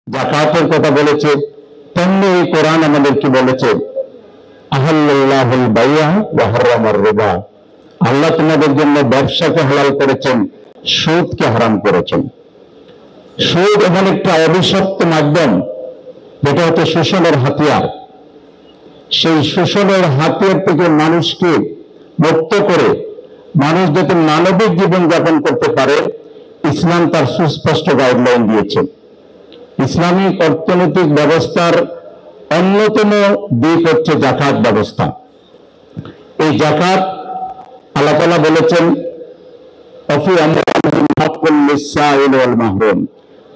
যাকাতের কথা বলেছে, তেমনি এই কোরআন আমাদেরকে বলেছে আহাল্লাহুল বাইআ ওয়া হারামার রিবা। আল্লাহ তোমাদের জন্য ব্যবসাকে হালাল করেছেন, সুদকে হারাম করেছেন। সুদ এমন একটা অভিশপ্ত মাধ্যম, যেটা হচ্ছে শোষণের হাতিয়ার। সেই শোষণের হাতিয়ার থেকে মানুষকে মুক্ত করে মানুষ যাতে মানবিক জীবন যাপন করতে পারে, ইসলাম তার সুস্পষ্ট গাইডলাইন দিয়েছে। ইসলামিক অর্থনৈতিক ব্যবস্থার অন্যতম দিক হচ্ছে যাকাত ব্যবস্থা। এই যাকাত আল্লাহ তাআলা বলেছেন,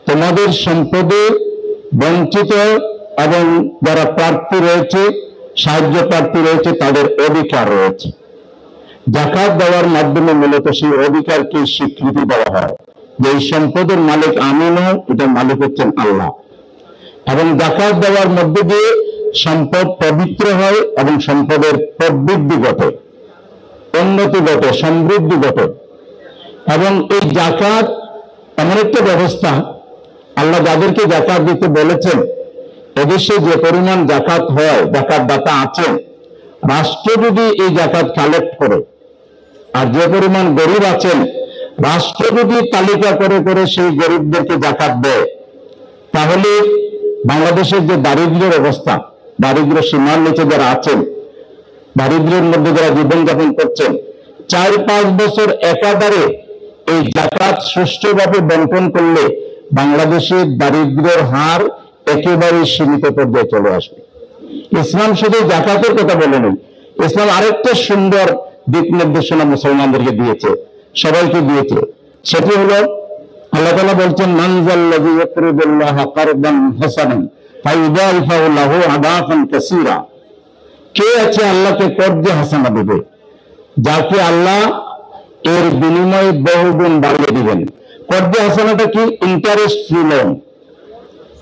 তোমাদের সম্পদে বঞ্চিত এবং যারা প্রার্থী রয়েছে, সাহায্য প্রার্থী রয়েছে, তাদের অধিকার রয়েছে। যাকাত দেওয়ার মাধ্যমে মূলত সেই অধিকারকে স্বীকৃতি দেওয়া হয় যে এই সম্পদের মালিক আমি নই, এটার মালিক হচ্ছেন আল্লাহ। এবং যাকাত দেওয়ার মধ্যে দিয়ে সম্পদ পবিত্র হয় এবং সম্পদের প্রবৃদ্ধি ঘটে, উন্নতি ঘটে, সমৃদ্ধি ঘটে। এবং এই যাকাত এমন একটা ব্যবস্থা, আল্লাহ যাদেরকে যাকাত দিতে বলেছেন, এদেশে যে পরিমাণ যাকাত হয়, যাকাত দাতা আছেন, রাষ্ট্র যদি এই যাকাত কালেক্ট করে, আর যে পরিমাণ গরিব আছেন, রাষ্ট্র যদি তালিকা করে করে সেই গরিবদেরকে যাকাত দেয়, তাহলে বাংলাদেশের যে দারিদ্র্যের অবস্থা, দারিদ্র্য সীমার নিচে যারা আছেন, দারিদ্র্যের মধ্যে যারা জীবনযাপন করছেন, 4-5 বছর একাধারে এই যাকাত সুষ্ঠুভাবে বন্টন করলে বাংলাদেশের দারিদ্র্যের হার একেবারে সীমিত পর্যায়ে চলে আসবে। ইসলাম শুধু যাকাতের কথা বলেনি, ইসলাম আরেকটা সুন্দর দিক নির্দেশনা মুসলমানদেরকে দিয়েছে, সবাইকে দিয়েছে। সেটি হলো আল্লাহ তাআলা বলছেন, মানজাল্লাযী ইয়াকরিদুল্লাহা কারদান হাসানান ফায়ুদাইফাহু লাহু আদাফান কাসীরা। কে আছে আল্লাহকে কর্জে হাসানা দেবে, যাকে আল্লাহ এর বিনিময়ে বহুগুণ বাড়িয়ে দিবেন। কর্জে হাসানাটা কি? Interest free loan.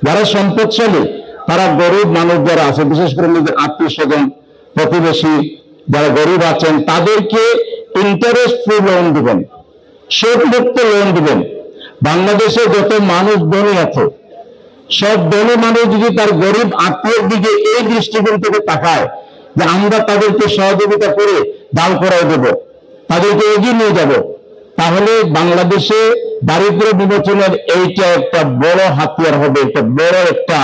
যারা সম্পদশালী, তারা গরিব মানুষ যারা আছে, বিশেষ করে নিজের আত্মীয় স্বজন, প্রতিবেশী যারা গরিব আছেন, তাদেরকে ইন্টারেস্ট ফ্রি লোন দিবেন, সুদমুক্ত লোন দিবেন। বাংলাদেশে যত মানুষ ধনী আছে, সব ধনী মানুষ যদি তার গরিব আত্মীয়ের দিকে এই দৃষ্টিকোণ থেকে তাকায় যে আমরা তাদেরকে সহযোগিতা করে দান করাই দেব, তাদেরকে এগিয়ে নিয়ে যাব, তাহলে বাংলাদেশে দারিদ্র্য বিমোচনের এইটা একটা বড় হাতিয়ার হবে, একটা বড় একটা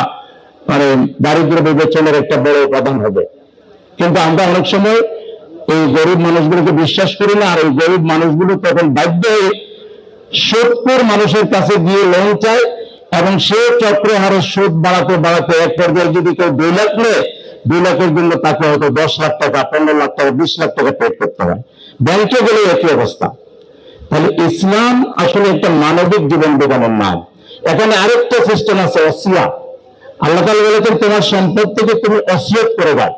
দারিদ্র্য বিমোচনের একটা বড় উপাদান হবে। কিন্তু আমরা অনেক সময় এই গরিব মানুষগুলোকে বিশ্বাস করি না, আর এই গরিব মানুষগুলো তখন বাধ্য হয়ে সুদখোর মানুষের কাছে গিয়ে লোন চায়, এবং সে চক্রহারে সুদ বাড়াতে বাড়াতে এক পর্যায়ে যদি কেউ 2 লাখ নেয়, 2 লাখের জন্য তাকে হয়তো 10 লাখ টাকা, 15 লাখ টাকা, 20 লাখ টাকা পে করতে হয়। ব্যাংকে গেলে একই অবস্থা। তাহলে ইসলাম আসলে একটা মানবিক জীবন বিধানের নাম। এখানে আরেকটা সিস্টেম আছে, ওসিয়া। আল্লাহ তাআলা বলেছেন, তোমার সম্পদ থেকে তুমি ওসিয়ত করে দাও।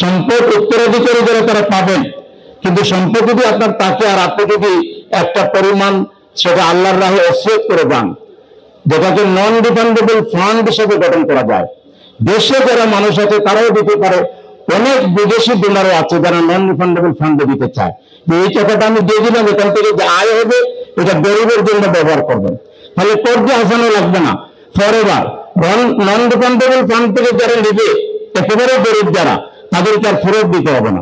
সম্পদ উত্তরাধিকারী যারা তারা পাবেন, কিন্তু সম্পদ যদি আপনার থাকে আর আপনি যদি একটা পরিমাণ সেটা আল্লাহর রাহে ওসিয়ত করে দেন, যেটাকে নন রিফান্ডেবল ফান্ড হিসেবে গঠন করা যায়। দেশে যারা মানুষ আছে তারাও দিতে পারে, অনেক বিদেশি ডোনারও আছে যারা নন রিফান্ডেবল ফান্ডে দিতে চায়, যে এই টাকাটা আমি দিয়ে দিলাম, এখান থেকে যে আয় হবে এটা গরিবের জন্য ব্যবহার করবেন, তাহলে কর্জে হাসানো লাগবে না। ফরএভার নন রিফান্ডেবল ফান্ড থেকে যারা নেবে, একেবারে গরিব যারা, তাদেরকে আর ফেরত দিতে হবে না।